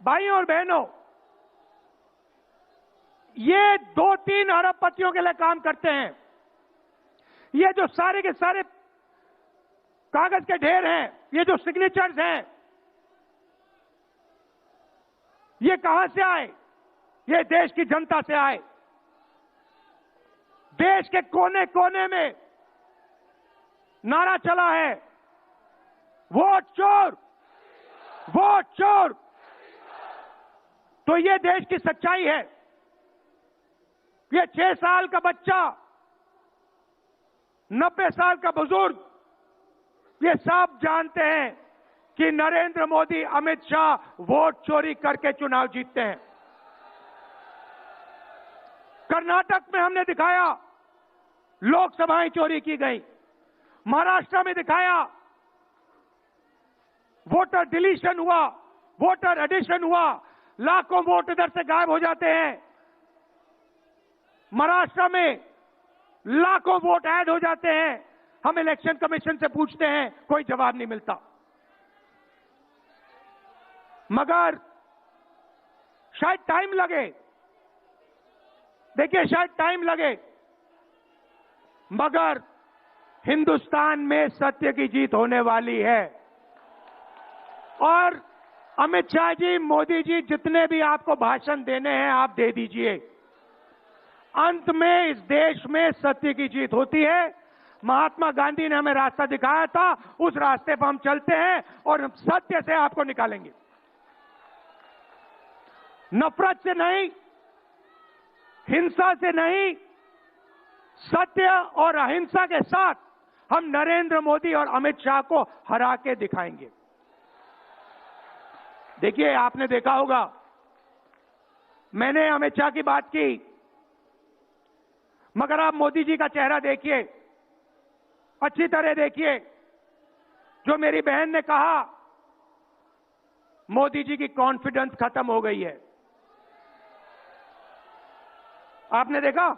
भाइयों और बहनों, ये 2-3 अरबपतियों के लिए काम करते हैं। ये जो सारे के सारे कागज के ढेर हैं, ये जो सिग्नेचर्स हैं, ये कहां से आए? ये देश की जनता से आए। देश के कोने कोने में नारा चला है, वोट चोर, वोट चोर। तो ये देश की सच्चाई है। ये 6 साल का बच्चा, 90 साल का बुजुर्ग, ये सब जानते हैं कि नरेंद्र मोदी, अमित शाह वोट चोरी करके चुनाव जीतते हैं। कर्नाटक में हमने दिखाया लोकसभाएं चोरी की गई, महाराष्ट्र में दिखाया वोटर डिलीशन हुआ, वोटर एडिशन हुआ, लाखों वोट इधर से गायब हो जाते हैं। महाराष्ट्र में लाखों वोट ऐड हो जाते हैं। हम इलेक्शन कमीशन से पूछते हैं, कोई जवाब नहीं मिलता। मगर शायद टाइम लगे, देखिए शायद टाइम लगे, मगर हिंदुस्तान में सत्य की जीत होने वाली है। और अमित शाह जी, मोदी जी, जितने भी आपको भाषण देने हैं आप दे दीजिए। अंत में इस देश में सत्य की जीत होती है। महात्मा गांधी ने हमें रास्ता दिखाया था, उस रास्ते पर हम चलते हैं और सत्य से आपको निकालेंगे। नफरत से नहीं, हिंसा से नहीं, सत्य और अहिंसा के साथ हम नरेंद्र मोदी और अमित शाह को हरा के दिखाएंगे। देखिए, आपने देखा होगा, मैंने अमित शाह की बात की, मगर आप मोदी जी का चेहरा देखिए, अच्छी तरह देखिए। जो मेरी बहन ने कहा, मोदी जी की कॉन्फिडेंस खत्म हो गई है। आपने देखा?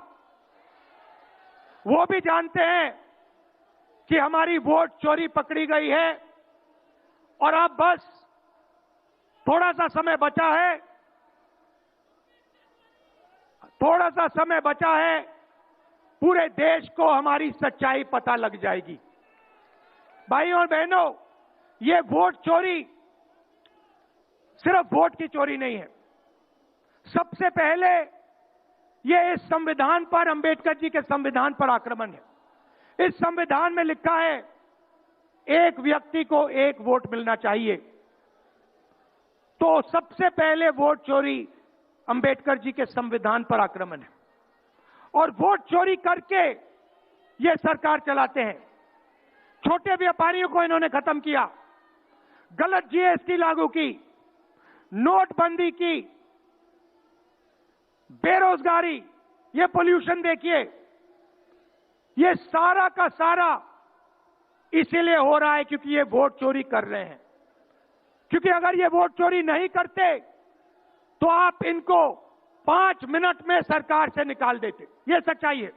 वो भी जानते हैं कि हमारी वोट चोरी पकड़ी गई है और अब बस थोड़ा सा समय बचा है, थोड़ा सा समय बचा है, पूरे देश को हमारी सच्चाई पता लग जाएगी। भाइयों और बहनों, ये वोट चोरी सिर्फ वोट की चोरी नहीं है। सबसे पहले ये इस संविधान पर, अंबेडकर जी के संविधान पर आक्रमण है। इस संविधान में लिखा है एक व्यक्ति को एक वोट मिलना चाहिए। तो सबसे पहले वोट चोरी अंबेडकर जी के संविधान पर आक्रमण है। और वोट चोरी करके ये सरकार चलाते हैं। छोटे व्यापारियों को इन्होंने खत्म किया, गलत जीएसटी लागू की, नोटबंदी की, बेरोजगारी, ये पोल्यूशन देखिए, ये सारा का सारा इसीलिए हो रहा है क्योंकि ये वोट चोरी कर रहे हैं। क्योंकि अगर ये वोट चोरी नहीं करते तो आप इनको 5 मिनट में सरकार से निकाल देते। ये सच्चाई है।